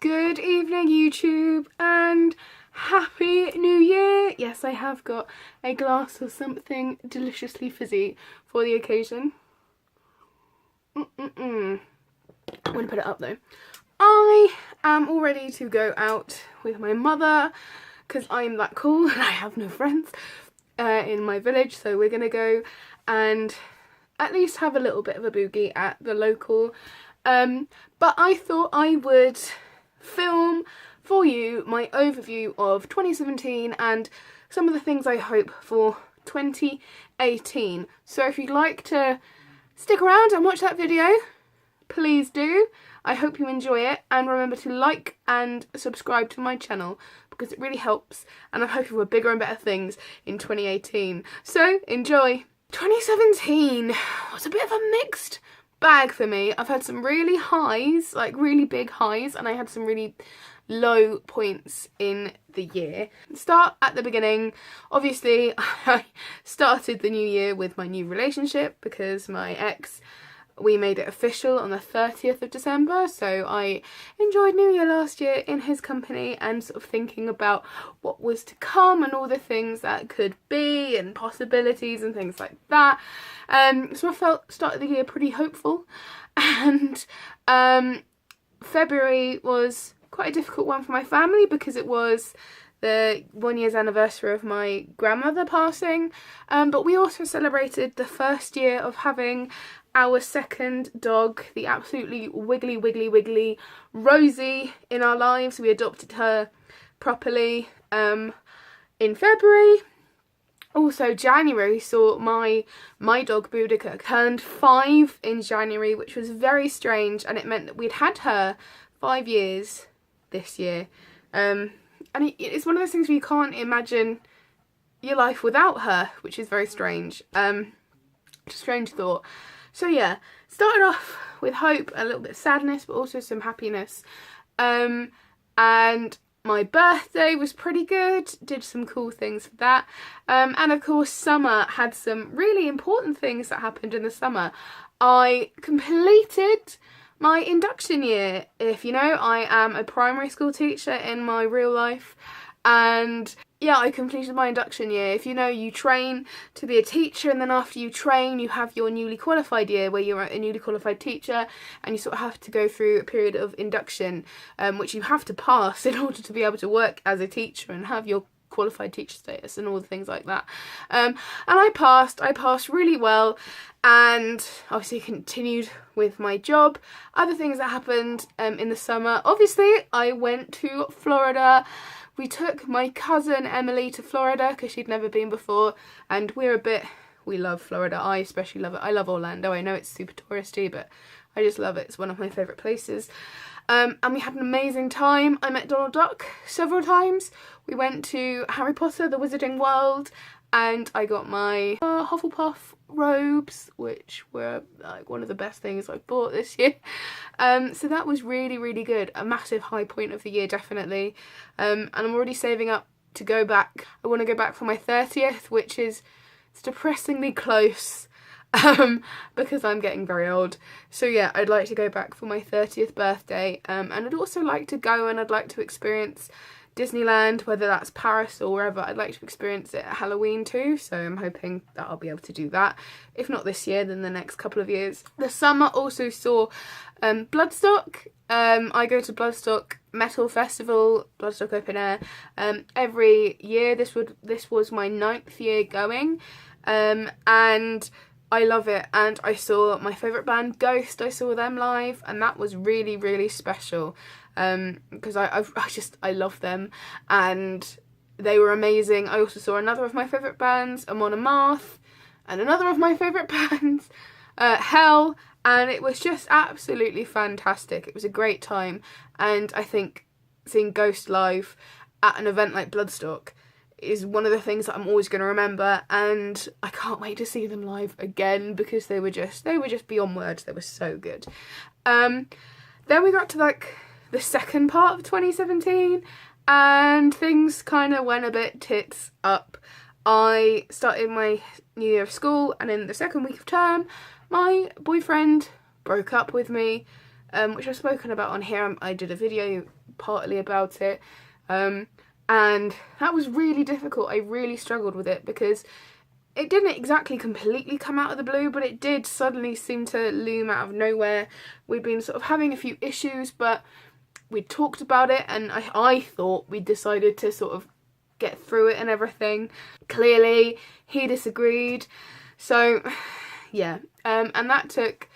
Good evening, YouTube, and Happy New Year! Yes, I have got a glass of something deliciously fizzy for the occasion. I'm going to put it up though. I am all ready to go out with my mother because I'm that cool and I have no friends in my village, so we're going to go and at least have a little bit of a boogie at the local. But I thought I would film for you my overview of 2017 and some of the things I hope for 2018. So if you'd like to stick around and watch that video, please do. I hope you enjoy it, and remember to like and subscribe to my channel because it really helps, and I'm hoping for bigger and better things in 2018. So enjoy. 2017 was a bit of a mixed bag for me. I've had some really highs, like really big highs, and I had some really low points in the year. Start at the beginning. Obviously, I started the new year with my new relationship because my ex, we made it official on the 30th of December, so I enjoyed New Year last year in his company and sort of thinking about what was to come and all the things that could be and possibilities and things like that. So I felt started the year pretty hopeful, and February was quite a difficult one for my family because it was the 1 year's anniversary of my grandmother passing, but we also celebrated the first year of having our second dog, the absolutely wiggly Rosie, in our lives. We adopted her properly in February. Also, January saw my dog Boudica turned 5 in January, which was very strange, and it meant that we'd had her 5 years this year. And it's one of those things where you can't imagine your life without her, which is very strange. Just a strange thought. So yeah, started off with hope, a little bit of sadness, but also some happiness. And my birthday was pretty good, did some cool things for that. And of course, summer had some really important things that happened in the summer. I completed my induction year. If you know, I am a primary school teacher in my real life, and yeah, I completed my induction year. If you know, you train to be a teacher, and then after you train, you have your newly qualified year where you're a newly qualified teacher, and you sort of have to go through a period of induction, which you have to pass in order to be able to work as a teacher and have your qualified teacher status and all the things like that. And I passed really well, and obviously continued with my job. Other things that happened in the summer, obviously I went to Florida. We took my cousin Emily to Florida because she'd never been before, and we love Florida. I especially love it. I love Orlando. I know it's super touristy, but I just love it. It's one of my favourite places. And we had an amazing time. I met Donald Duck several times. We went to Harry Potter, the Wizarding World, and I got my Hufflepuff robes, which were like one of the best things I've bought this year. So that was really good. A massive high point of the year, definitely. And I'm already saving up to go back. I want to go back for my 30th, which is depressingly close. Because I'm getting very old. So yeah, I'd like to go back for my 30th birthday, and I'd also like to go and I'd like to experience Disneyland, whether that's Paris or wherever. I'd like to experience it at Halloween too, so I'm hoping that I'll be able to do that. If not this year, then the next couple of years. The summer also saw Bloodstock. I go to Bloodstock Metal Festival, Bloodstock Open Air, every year. This was my 9th year going, and I love it. And I saw my favourite band, Ghost. I saw them live, and that was really special, because I love them, and they were amazing. I also saw another of my favourite bands, Amon Amarth, and another of my favourite bands, Hell, and it was just absolutely fantastic. It was a great time, and I think seeing Ghost live at an event like Bloodstock is one of the things that I'm always going to remember, and I can't wait to see them live again because they were just beyond words. They were so good. Then we got to like the second part of 2017, and things kind of went a bit tits up. I started my new year of school, and in the second week of term, my boyfriend broke up with me. which I've spoken about on here. I did a video partly about it, and that was really difficult. I really struggled with it because it didn't exactly completely come out of the blue, but it did suddenly seem to loom out of nowhere. We'd been sort of having a few issues, but we talked about it, and I thought we decided to sort of get through it and everything. Clearly, he disagreed. So, yeah, and that took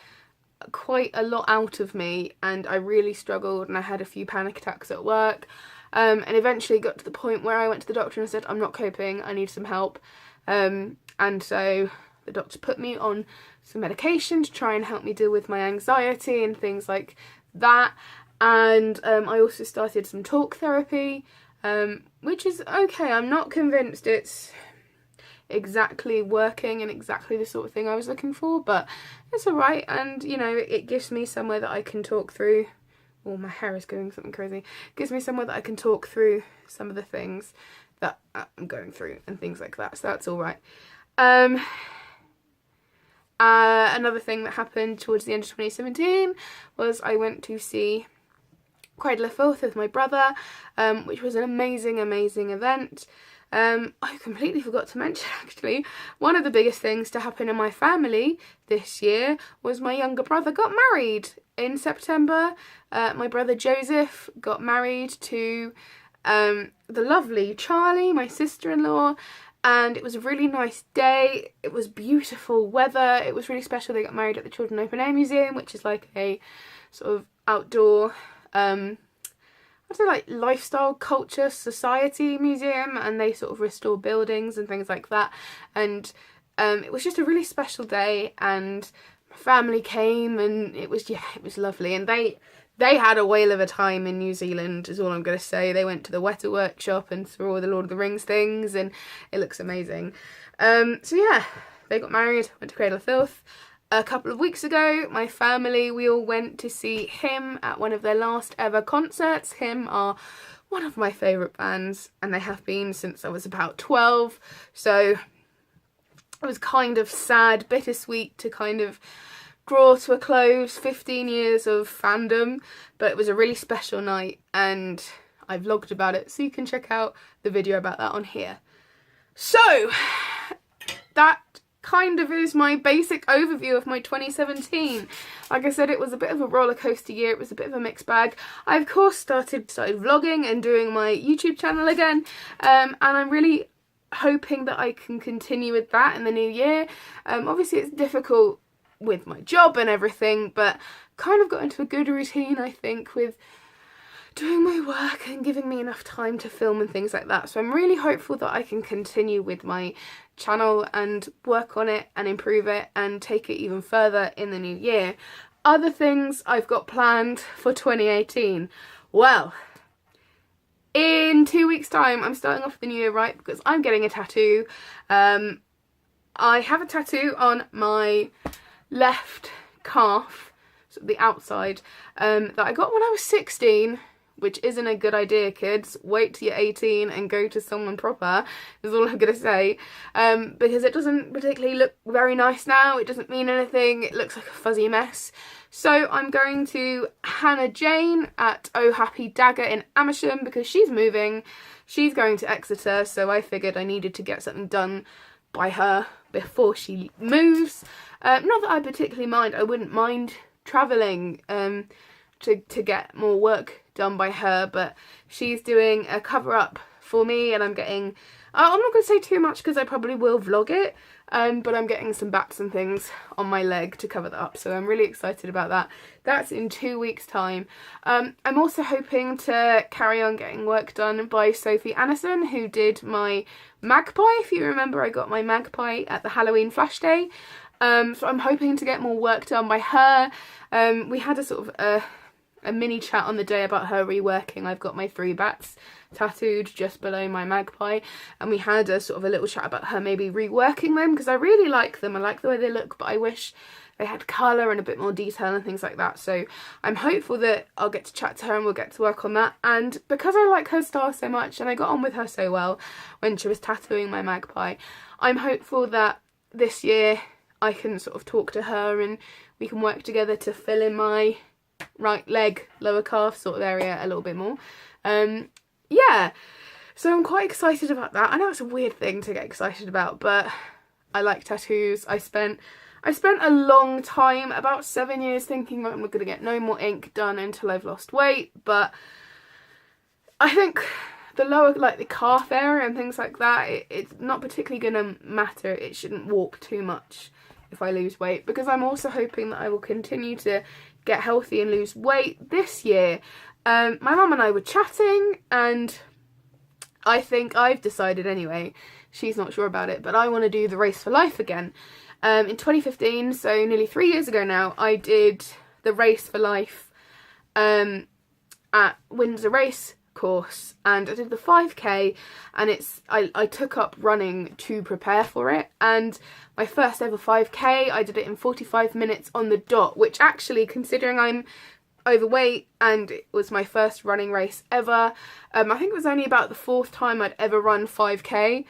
quite a lot out of me, and I really struggled, and I had a few panic attacks at work, and eventually got to the point where I went to the doctor and said, I'm not coping, I need some help. And so the doctor put me on some medication to try and help me deal with my anxiety and things like that. And I also started some talk therapy, which is okay. I'm not convinced it's exactly working and exactly the sort of thing I was looking for, but it's alright. And, you know, it gives me somewhere that I can talk through. Oh, my hair is going something crazy. It gives me somewhere that I can talk through some of the things that I'm going through and things like that, so that's alright. Another thing that happened towards the end of 2017 was I went to see Cradle of Filth with my brother, which was an amazing event. I completely forgot to mention, actually, one of the biggest things to happen in my family this year was my younger brother got married in September. My brother Joseph got married to the lovely Charlie, my sister-in-law, and it was a really nice day. It was beautiful weather. It was really special. They got married at the Children Open Air Museum, which is like a sort of outdoor, I'd say like lifestyle culture society museum, and they sort of restore buildings and things like that. And it was just a really special day, and my family came, and it was lovely. And they had a whale of a time in New Zealand, is all I'm going to say. They went to the Weta Workshop and saw all the Lord of the Rings things, and it looks amazing. So yeah, they got married, went to Cradle of Filth. A couple of weeks ago, my family, we all went to see Him at one of their last ever concerts. Him are one of my favourite bands, and they have been since I was about 12. So it was kind of sad, bittersweet to kind of draw to a close 15 years of fandom, but it was a really special night, and I vlogged about it, so you can check out the video about that on here. So that kind of is my basic overview of my 2017. Like I said, it was a bit of a roller coaster year. It was a bit of a mixed bag. I of course started vlogging and doing my YouTube channel again, and I'm really hoping that I can continue with that in the new year. Obviously it's difficult with my job and everything, but kind of got into a good routine, I think, with doing my work and giving me enough time to film and things like that. So I'm really hopeful that I can continue with my channel and work on it and improve it and take it even further in the new year. Other things I've got planned for 2018. Well, in 2 weeks' time, I'm starting off the new year right, because I'm getting a tattoo. I have a tattoo on my left calf, so the outside, that I got when I was 16, which isn't a good idea, kids. Wait till you're 18 and go to someone proper, is all I'm gonna say, because it doesn't particularly look very nice now. It doesn't mean anything. It looks like a fuzzy mess. So I'm going to Hannah Jane at Oh Happy Dagger in Amersham, because she's moving. She's going to Exeter, so I figured I needed to get something done by her before she moves. Not that I particularly mind. I wouldn't mind travelling to get more work done by her, but she's doing a cover-up for me, and I'm getting... I'm not going to say too much because I probably will vlog it, but I'm getting some bats and things on my leg to cover that up, so I'm really excited about that. That's in 2 weeks' time. I'm also hoping to carry on getting work done by Sophie Annison, who did my magpie. If you remember, I got my magpie at the Halloween Flash Day. So I'm hoping to get more work done by her. We had a sort of a mini chat on the day about her reworking. I've got my 3 bats tattooed just below my magpie, and we had a sort of a little chat about her maybe reworking them, because I really like them. I like the way they look, but I wish they had colour and a bit more detail and things like that. So I'm hopeful that I'll get to chat to her and we'll get to work on that. And because I like her style so much and I got on with her so well when she was tattooing my magpie, I'm hopeful that this year I can sort of talk to her and we can work together to fill in my right leg, lower calf sort of area a little bit more. Yeah, so I'm quite excited about that. I know it's a weird thing to get excited about, but I like tattoos. I spent a long time, about 7 years, thinking that I'm not going to get no more ink done until I've lost weight, but I think the lower, like the calf area and things like that, it's not particularly going to matter. It shouldn't warp too much if I lose weight, because I'm also hoping that I will continue to get healthy and lose weight this year. My mum and I were chatting, and I think I've decided anyway, she's not sure about it, but I want to do the Race for Life again. In 2015, so nearly 3 years ago now, I did the Race for Life at Windsor Race course, and I did the 5k, and I took up running to prepare for it, and my first ever 5k I did it in 45 minutes on the dot, which actually, considering I'm overweight and it was my first running race ever, I think it was only about the 4th time I'd ever run 5k,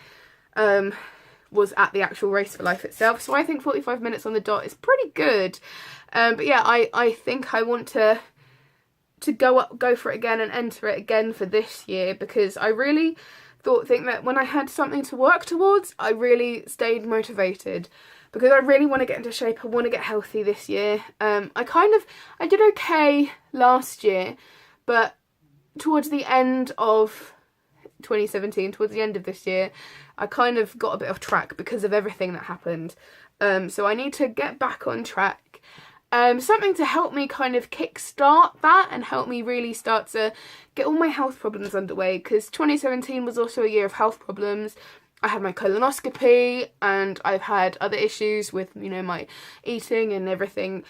was at the actual Race for Life itself, so I think 45 minutes on the dot is pretty good. But yeah, I think I want to go for it again and enter it again for this year, because I really think that when I had something to work towards, I really stayed motivated, because I really want to get into shape. I want to get healthy this year. I did okay last year, but towards the end of 2017, towards the end of this year, I kind of got a bit off track because of everything that happened. So I need to get back on track. Something to help me kind of kickstart that and help me really start to get all my health problems underway, because 2017 was also a year of health problems. I had my colonoscopy, and I've had other issues with, you know, my eating and everything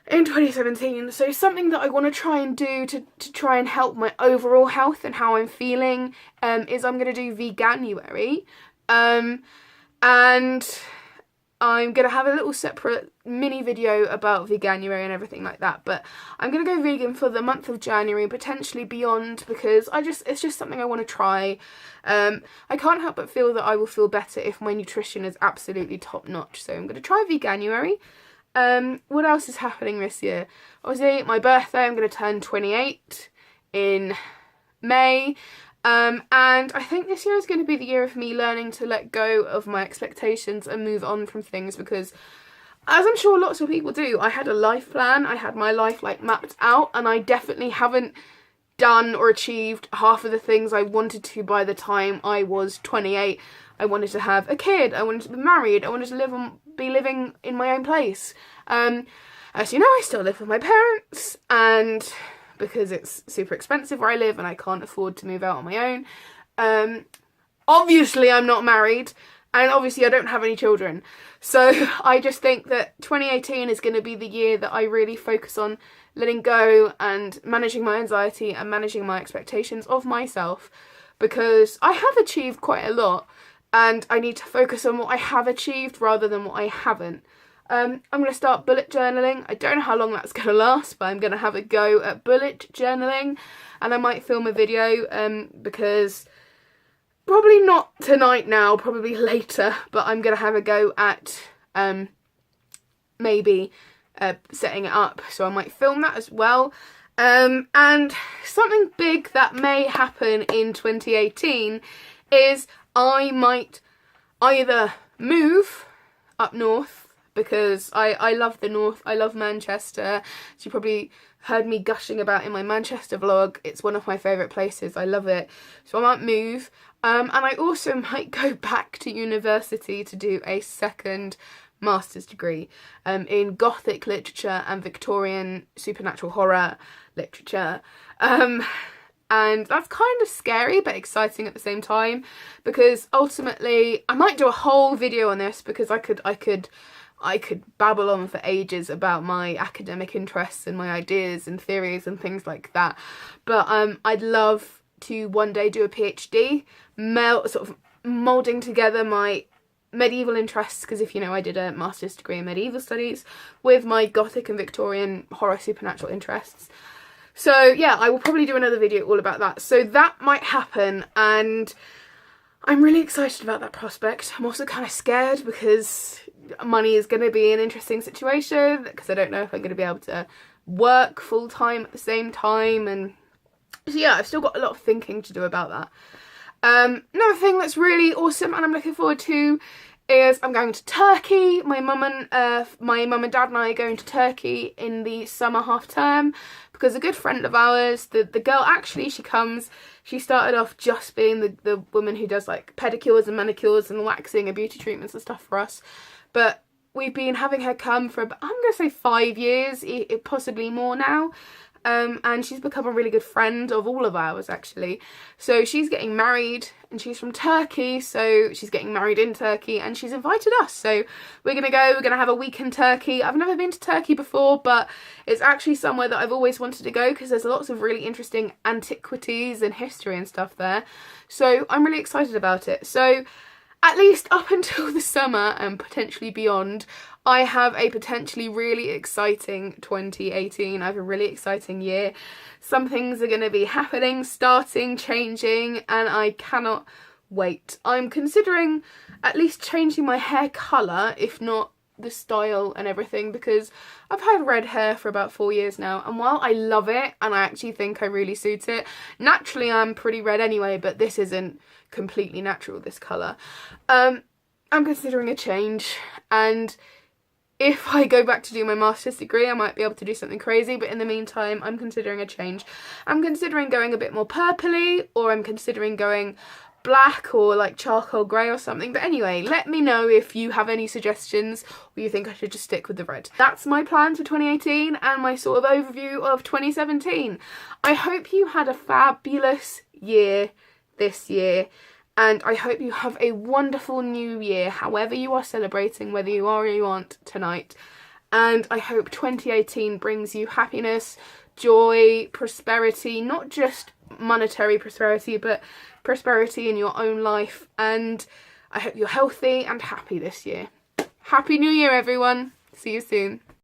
in 2017. So something that I want to try and do to try and help my overall health and how I'm feeling is I'm going to do Veganuary. And I'm going to have a little separate mini video about Veganuary and everything like that, but I'm going to go vegan for the month of January, potentially beyond, because it's just something I want to try. I can't help but feel that I will feel better if my nutrition is absolutely top notch, so I'm going to try Veganuary. What else is happening this year? Obviously, my birthday, I'm going to turn 28 in May. And I think this year is going to be the year of me learning to let go of my expectations and move on from things, because, as I'm sure lots of people do, I had a life plan, I had my life like mapped out, and I definitely haven't done or achieved half of the things I wanted to by the time I was 28. I wanted to have a kid, I wanted to be married, I wanted to be living in my own place. As you know, I still live with my parents, and because it's super expensive where I live and I can't afford to move out on my own. Obviously I'm not married, and obviously I don't have any children. So I just think that 2018 is going to be the year that I really focus on letting go and managing my anxiety and managing my expectations of myself, because I have achieved quite a lot and I need to focus on what I have achieved rather than what I haven't. I'm going to start bullet journaling. I don't know how long that's going to last, but I'm going to have a go at bullet journaling, and I might film a video, because probably not tonight now, probably later, but I'm going to have a go at maybe setting it up, so I might film that as well. And something big that may happen in 2018 is I might either move up north, because I love the north, I love Manchester, as you probably heard me gushing about in my Manchester vlog. It's one of my favourite places, I love it, so I might move, and I also might go back to university to do a second master's degree in Gothic literature and Victorian supernatural horror literature. And that's kind of scary but exciting at the same time, because ultimately I might do a whole video on this, because I could babble on for ages about my academic interests and my ideas and theories and things like that. But I'd love to one day do a PhD, sort of moulding together my medieval interests, because if you know, I did a master's degree in medieval studies, with my Gothic and Victorian horror supernatural interests. So yeah, I will probably do another video all about that. So that might happen, and I'm really excited about that prospect. I'm also kind of scared because money is going to be an interesting situation, because I don't know if I'm going to be able to work full time at the same time, and so yeah, I've still got a lot of thinking to do about that. Another thing that's really awesome and I'm looking forward to is I'm going to Turkey. My mum and dad and I are going to Turkey in the summer half term because a good friend of ours, the girl actually, she started off just being the woman who does like pedicures and manicures and waxing and beauty treatments and stuff for us, but we've been having her come for about, I'm going to say 5 years, possibly more now. And she's become a really good friend of all of ours, actually. So she's getting married, and she's from Turkey, so she's getting married in Turkey, and she's invited us. So we're going to have a week in Turkey. I've never been to Turkey before, but it's actually somewhere that I've always wanted to go because there's lots of really interesting antiquities and history and stuff there. So I'm really excited about it. So at least up until the summer and potentially beyond, I have a potentially really exciting 2018. I have a really exciting year. Some things are going to be happening, starting, changing, and I cannot wait. I'm considering at least changing my hair colour, if not the style and everything, because I've had red hair for about 4 years now, and while I love it and I actually think I really suit it, naturally I'm pretty red anyway, but this isn't completely natural, this colour. I'm considering a change, and if I go back to do my master's degree, I might be able to do something crazy, but in the meantime, I'm considering a change. I'm considering going a bit more purpley, or I'm considering going black or like charcoal grey or something. But anyway, let me know if you have any suggestions or you think I should just stick with the red. That's my plans for 2018 and my sort of overview of 2017. I hope you had a fabulous year this year. And I hope you have a wonderful new year, however you are celebrating, whether you are or you aren't tonight. And I hope 2018 brings you happiness, joy, prosperity, not just monetary prosperity, but prosperity in your own life. And I hope you're healthy and happy this year. Happy New Year, everyone. See you soon.